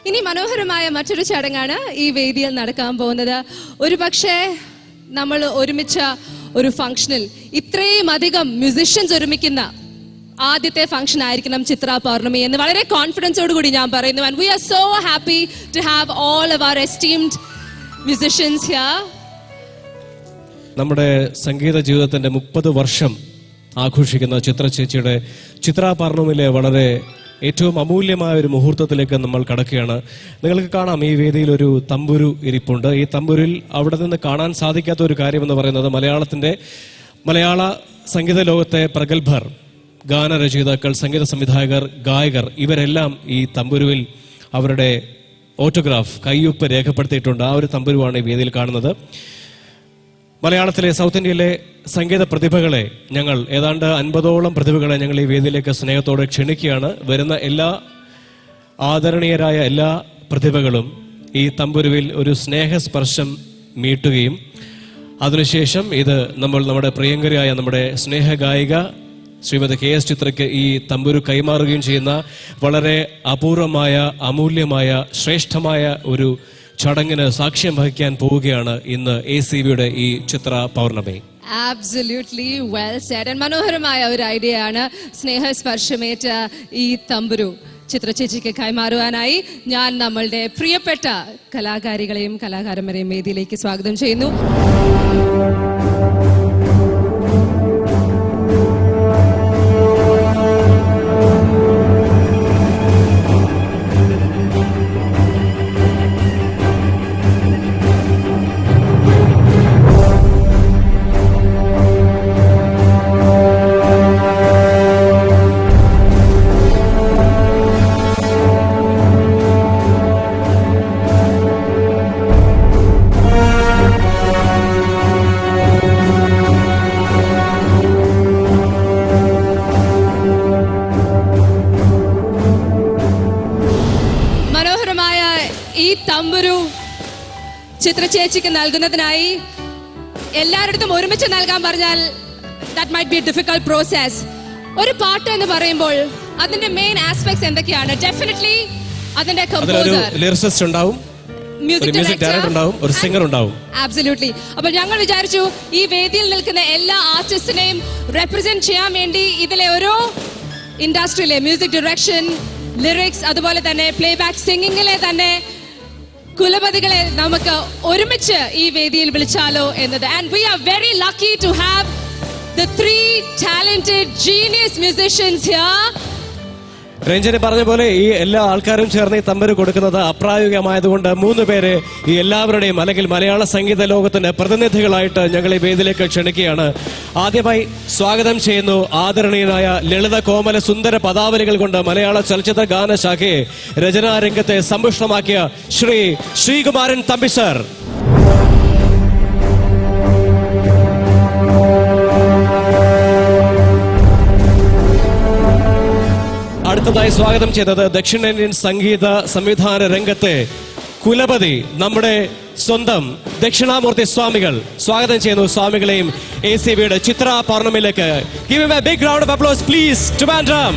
ഇനി മനോഹരമായ മറ്റൊരു ചടങ്ങാണ് ഈ വേദിയിൽ നടക്കാൻ പോകുന്നത്. ഒരു പക്ഷേ നമ്മൾ ഒരുമിച്ച ഒരു ഫംഗ്ഷനിൽ ഇത്രയും അധികം മ്യൂസിഷ്യൻസ് ഒരുമിക്കുന്ന ആദ്യത്തെ ഫംഗ്ഷൻ ആയിരിക്കണം ചിത്ര പൗർണമി എന്ന് വളരെ കോൺഫിഡൻസോട് കൂടി ഞാൻ പറയുന്നു. And we are so happy to have all of our esteemed musicians here. നമ്മുടെ സംഗീത ജീവിതത്തിന്റെ 30 വർഷം ആഘോഷിക്കുന്ന ചിത്ര ചേച്ചിയുടെ ചിത്ര പൗർണമിയിലെ വളരെ ഏറ്റവും അമൂല്യമായ ഒരു മുഹൂർത്തത്തിലേക്ക് നമ്മൾ കടക്കുകയാണ്. നിങ്ങൾക്ക് കാണാം, ഈ വേദിയിൽ ഒരു തമ്പുരു ഇരിപ്പുണ്ട്. ഈ തമ്പുരിൽ അവിടെ നിന്ന് കാണാൻ സാധിക്കാത്ത ഒരു കാര്യമെന്ന് പറയുന്നത് മലയാള സംഗീത ലോകത്തെ പ്രഗത്ഭർ, ഗാനരചയിതാക്കൾ, സംഗീത സംവിധായകർ, ഗായകർ ഇവരെല്ലാം ഈ തമ്പുരുവിൽ അവരുടെ ഓട്ടോഗ്രാഫ്, കയ്യൊപ്പ് രേഖപ്പെടുത്തിയിട്ടുണ്ട്. ആ ഒരു തമ്പുരുവാണ് ഈ വേദിയിൽ കാണുന്നത്. മലയാളത്തിലെ, സൗത്ത് ഇന്ത്യയിലെ സംഗീത പ്രതിഭകളെ ഞങ്ങൾ ഏതാണ്ട് 50ഓളം പ്രതിഭകളെ ഞങ്ങൾ ഈ വേദിയിലേക്ക് സ്നേഹത്തോടെ ക്ഷണിക്കുകയാണ്. വരുന്ന എല്ലാ ആദരണീയരായ എല്ലാ പ്രതിഭകളും ഈ തമ്പുരുവിൽ ഒരു സ്നേഹസ്പർശം മീട്ടുകയും അതിനുശേഷം ഇത് നമ്മുടെ പ്രിയങ്കരിയായ നമ്മുടെ സ്നേഹഗായിക ശ്രീമതി KS ചിത്രയ്ക്ക് ഈ തമ്പുരു കൈമാറുകയും ചെയ്യുന്ന വളരെ അപൂർവമായ, അമൂല്യമായ, ശ്രേഷ്ഠമായ ഒരു ചടങ്ങിന് സാക്ഷ്യം വഹിക്കാൻ പോവുകയാണ് ഇന്ന് ACBയുടെ ഈ ചിത്ര പൗർണമി. Absolutely well said. And മനോഹരമായ ഒരു ഐഡിയ ആണ് സ്നേഹസ്പർശമേറ്റ ഈ തമ്പുരു ചിത്ര ചേച്ചിക്ക് കൈമാറുവാനായി ഞാൻ നമ്മളുടെ പ്രിയപ്പെട്ട കലാകാരികളെയും കലാകാരന്മാരെയും വേദിയിലേക്ക് സ്വാഗതം ചെയ്യുന്നു. ഈ തമ്പുരു ചിത്ര ചേച്ചിക്ക് നൽകുന്നതിനായി എല്ലാവരുടെയും ഒരുമിച്ച് നൽകാൻ പറഞ്ഞാൽ that might be A difficult process. ഒരു പാട്ട് എന്ന് പറയുമ്പോൾ അതിന്റെ മെയിൻ ആസ്പെക്ട്സ് എന്തൊക്കെയാണ്? ഡെഫിനറ്റ്ലി അതിന്റെ കമ്പോസർ, ലിറിസിസ്റ്റ് ഉണ്ടാവും, മ്യൂസിക് ഡയറക്ടർ ഉണ്ടാവും, ഒരു സിംഗർ ഉണ്ടാവും. ആബ്സല്യൂട്ട്ലി. അപ്പോൾ ഞങ്ങൾ വിചാരിച്ചു ഈ വേദിയിൽ നിൽക്കുന്ന എല്ലാ ആർട്ടിസ്റ്റിനെയും റെപ്രസെന്റ് ചെയ്യാൻ വേണ്ടി ഇതിലെ ഓരോ ഇൻഡസ്ട്രിയിലെ മ്യൂസിക് ഡയറക്ഷൻ, ലിറിക്സ്, അതുപോലെ തന്നെ പ്ലേബാക്ക് സിംഗിങ്ങിലെ തന്നെ കുലപതികളെ നമുക്ക് ഒരുമിച്ച് ഈ വേദിയിൽ വിളിച്ചാലോ എന്നത്. And we are very lucky to have the 3 talented genius musicians here. Ranjani പറഞ്ഞ പോലെ ഈ എല്ലാ ആൾക്കാരും ചേർന്ന് ഈ തമ്പുരു കൊടുക്കുന്നത് അപ്രായോഗികമായതുകൊണ്ട് 3 പേരെ ഈ എല്ലാവരുടെയും അല്ലെങ്കിൽ മലയാള സംഗീത ലോകത്തിന്റെ പ്രതിനിധികളായിട്ട് ഞങ്ങൾ ഈ വേദിയിലേക്ക് ക്ഷണിക്കുകയാണ്. ആദ്യമായി സ്വാഗതം ചെയ്യുന്നു ആദരണീയനായ ലളിത കോമല സുന്ദര പദാവലികൾ കൊണ്ട് മലയാള ചലച്ചിത്ര ഗാന ശാഖയെ രചനാരംഗത്തെ സമ്പുഷ്ടമാക്കിയ ശ്രീകുമാരൻ തമ്പി സർ. അടുത്തതായി സ്വാഗതം ചെയ്തത് ദക്ഷിണേന്ത്യൻ സംഗീത സംവിധാന രംഗത്തെ കുലപതി, നമ്മുടെ സ്വന്തം ദക്ഷിണാമൂർത്തി സ്വാമികൾ. സ്വാഗതം ചെയ്യുന്നു സ്വാമികളെയും ACBയുടെ ചിത്ര പൗർണമിയിലേക്ക്. Give him a big round of applause please to Bandram.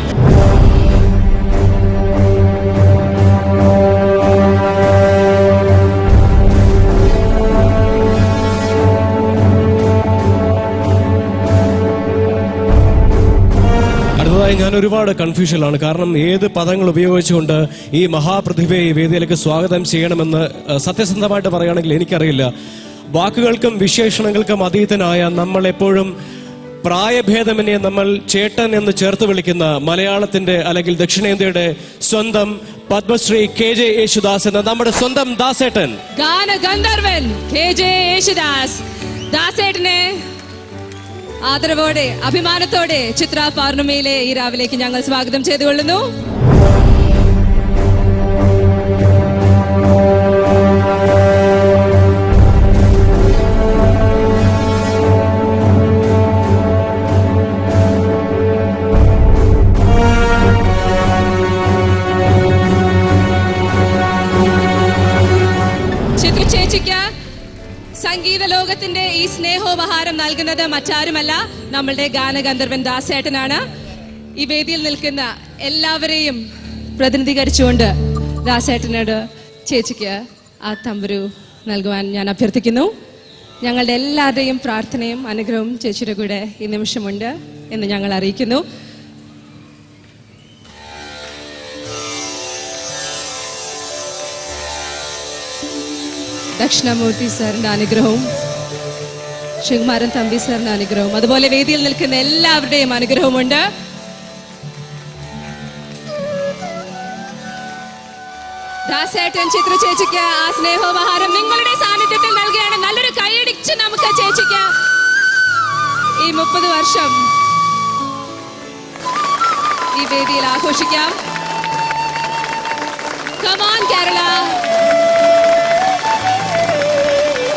ഞാൻ ഒരുപാട് കൺഫ്യൂഷനിലാണ്. കാരണം ഏത് പദങ്ങൾ ഉപയോഗിച്ചുകൊണ്ട് ഈ മഹാപ്രതിഭയെ ഈ വേദിയിലേക്ക് സ്വാഗതം ചെയ്യണമെന്ന് സത്യസന്ധമായിട്ട് പറയുകയാണെങ്കിൽ എനിക്കറിയില്ല. വാക്കുകൾക്കും വിശേഷണങ്ങൾക്കും അതീതനായ, നമ്മൾ എപ്പോഴും പ്രായഭേദമന്യേ നമ്മൾ ചേട്ടൻ എന്ന് ചേർത്ത് വിളിക്കുന്ന മലയാളത്തിന്റെ അല്ലെങ്കിൽ ദക്ഷിണേന്ത്യയുടെ സ്വന്തം പത്മശ്രീ KJ യേശുദാസ് എന്ന നമ്മുടെ സ്വന്തം ദാസേട്ടൻ, ഗാനഗന്ധർവൻ KJ യേശുദാസ്. ദാസേട്ടനെ ആദരവോടെ, അഭിമാനത്തോടെ ചിത്ര പൗർണമിയിലെ ഈ രാവിലേക്ക് ഞങ്ങൾ സ്വാഗതം ചെയ്തുകൊള്ളുന്നു. ചിത്ര ചേച്ചിക്ക് സംഗീത ലോകത്തിന്റെ ഈ സ്നേഹോപഹാരം നൽകുന്നത് മറ്റാരുമല്ല, നമ്മളുടെ ഗാനഗന്ധർവൻ ദാസേട്ടനാണ്. ഈ വേദിയിൽ നിൽക്കുന്ന എല്ലാവരെയും പ്രതിനിധീകരിച്ചുകൊണ്ട് ദാസേട്ടനോട് ചേച്ചിക്ക് ആ തമ്പുരു നൽകുവാൻ ഞാൻ അഭ്യർത്ഥിക്കുന്നു. ഞങ്ങളുടെ എല്ലാവരുടെയും പ്രാർത്ഥനയും അനുഗ്രഹവും ചേച്ചിയുടെ കൂടെ ഈ നിമിഷമുണ്ട് എന്ന് ഞങ്ങൾ അറിയിക്കുന്നു. ദക്ഷിണാമൂർത്തി സാറിന്റെ അനുഗ്രഹവും ശിവകുമാരൻ തമ്പി സാറിന്റെ അനുഗ്രഹവും അതുപോലെ വേദിയിൽ നിൽക്കുന്ന എല്ലാവരുടെയും അനുഗ്രഹവുമുണ്ട്. ദാസേട്ടൻ ചിത്ര ചേച്ചിക്ക് ആ സ്നേഹോപഹാരം നിങ്ങളുടെ സാന്നിധ്യത്തിൽ നൽകുകയാണ്. നല്ലൊരു കൈയടിച്ച് നമുക്ക് ചേച്ചിക്ക് ഈ 30 വർഷം ഈ വേദിയിൽ ആഘോഷിക്കാം. Come on, Kerala.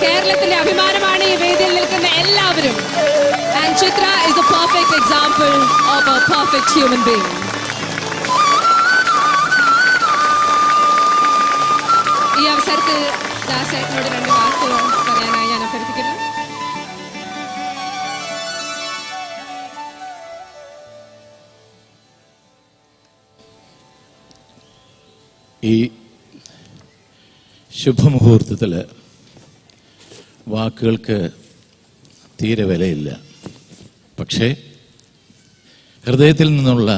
കേരളത്തിന്റെ അഭിമാനമാണ് ഈ വേദിയിൽ നിൽക്കുന്ന എല്ലാവരും. And Chitra is a perfect example of a perfect human being. ഈ അവസരത്തിൽ ദാസേട്ടനോട് 2 വാക്കുകൾ പറയാനായി ഞാൻ അഭ്യർത്ഥിക്കുന്നു. ഈ ശുഭമുഹൂർത്തത്തിൽ വാക്കുകൾക്ക് തീരെ വിലയില്ല. പക്ഷേ ഹൃദയത്തിൽ നിന്നുള്ള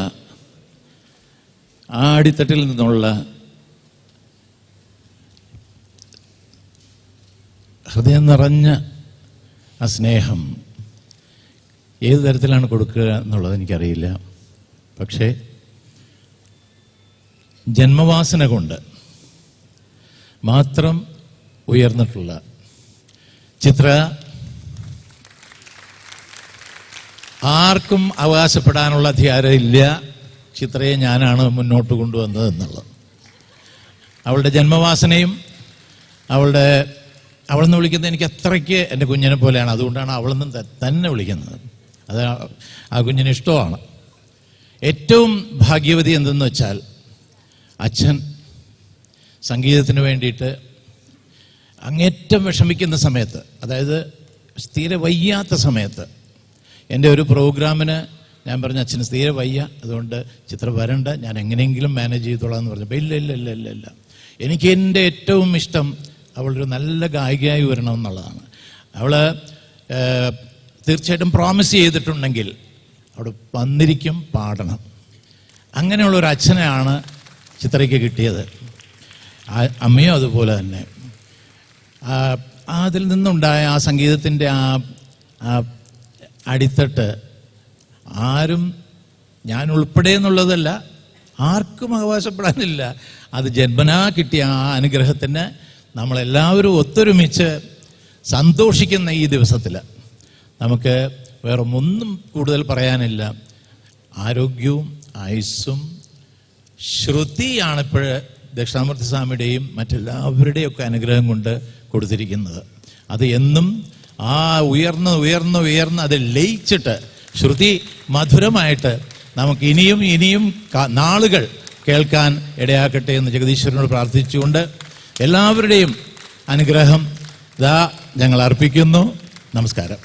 ആ അടിത്തട്ടിൽ നിന്നുള്ള ഹൃദയം നിറഞ്ഞ ആ സ്നേഹം ഏത് തരത്തിലാണ് കൊടുക്കുക എന്നുള്ളത് എനിക്കറിയില്ല. പക്ഷേ ജന്മവാസന കൊണ്ട് മാത്രം ഉയർന്നിട്ടുള്ള ചിത്ര ആർക്കും അവകാശപ്പെടാനുള്ള അധികാരമില്ല ചിത്രയെ ഞാനാണ് മുന്നോട്ട് കൊണ്ടുവന്നത് എന്നുള്ളത്. അവളുടെ ജന്മവാസനയും അവളെന്ന് വിളിക്കുന്നത് എനിക്ക് അത്രയ്ക്ക് എൻ്റെ കുഞ്ഞിനെ പോലെയാണ്. അതുകൊണ്ടാണ് അവളെന്ന് തന്നെ വിളിക്കുന്നത്. അത് ആ കുഞ്ഞിന് ഇഷ്ടമാണ്. ഏറ്റവും ഭാഗ്യവതി എന്തെന്ന് വെച്ചാൽ അച്ഛൻ സംഗീതത്തിന് വേണ്ടിയിട്ട് അങ്ങേറ്റം വിഷമിക്കുന്ന സമയത്ത്, അതായത് തീരെ വയ്യാത്ത സമയത്ത്, എൻ്റെ ഒരു പ്രോഗ്രാമിന് ഞാൻ പറഞ്ഞു അച്ഛന് തീരെ വയ്യ, അതുകൊണ്ട് ചിത്ര വരണ്ട, ഞാൻ എങ്ങനെയെങ്കിലും മാനേജ് ചെയ്തോളാം എന്ന് പറഞ്ഞപ്പോൾ ഇല്ല, എനിക്ക് എൻ്റെ ഏറ്റവും ഇഷ്ടം അവളൊരു നല്ല ഗായികയായി വരണം എന്നുള്ളതാണ്. അവൾ തീർച്ചയായിട്ടും പ്രോമിസ് ചെയ്തിട്ടുണ്ടെങ്കിൽ അവിടെ വന്നിരിക്കും, പാടണം. അങ്ങനെയുള്ളൊരു അച്ഛനെയാണ് ചിത്രയ്ക്ക് കിട്ടിയത്. അമ്മയും അതുപോലെ തന്നെ. അതിൽ നിന്നുണ്ടായ ആ സംഗീതത്തിൻ്റെ ആ അടിത്തട്ട് ആരും, ഞാൻ ഉൾപ്പെടെ എന്നുള്ളതല്ല, ആർക്കും അവകാശപ്പെടാനില്ല. അത് ജന്മനാ കിട്ടിയ ആ അനുഗ്രഹത്തിന് നമ്മളെല്ലാവരും ഒത്തൊരുമിച്ച് സന്തോഷിക്കുന്ന ഈ ദിവസത്തിൽ നമുക്ക് വേറെ ഒന്നും കൂടുതൽ പറയാനില്ല. ആരോഗ്യവും ആയുസ്സും ശ്രുതിയാണിപ്പോൾ ദക്ഷിണാമൂർത്തി സ്വാമിയുടെയും മറ്റെല്ലാവരുടെയൊക്കെ അനുഗ്രഹം കൊണ്ട് കൊടുത്തിരിക്കുന്നത്. അത് എന്നും ആ ഉയർന്ന് അത് ലയിച്ചിട്ട് ശ്രുതി മധുരമായിട്ട് നമുക്ക് ഇനിയും നാളുകൾ കേൾക്കാൻ ഇടയാക്കട്ടെ എന്ന് ജഗദീശ്വരനോട് പ്രാർത്ഥിച്ചുകൊണ്ട് എല്ലാവരുടെയും അനുഗ്രഹം ഞങ്ങൾ അർപ്പിക്കുന്നു. നമസ്കാരം.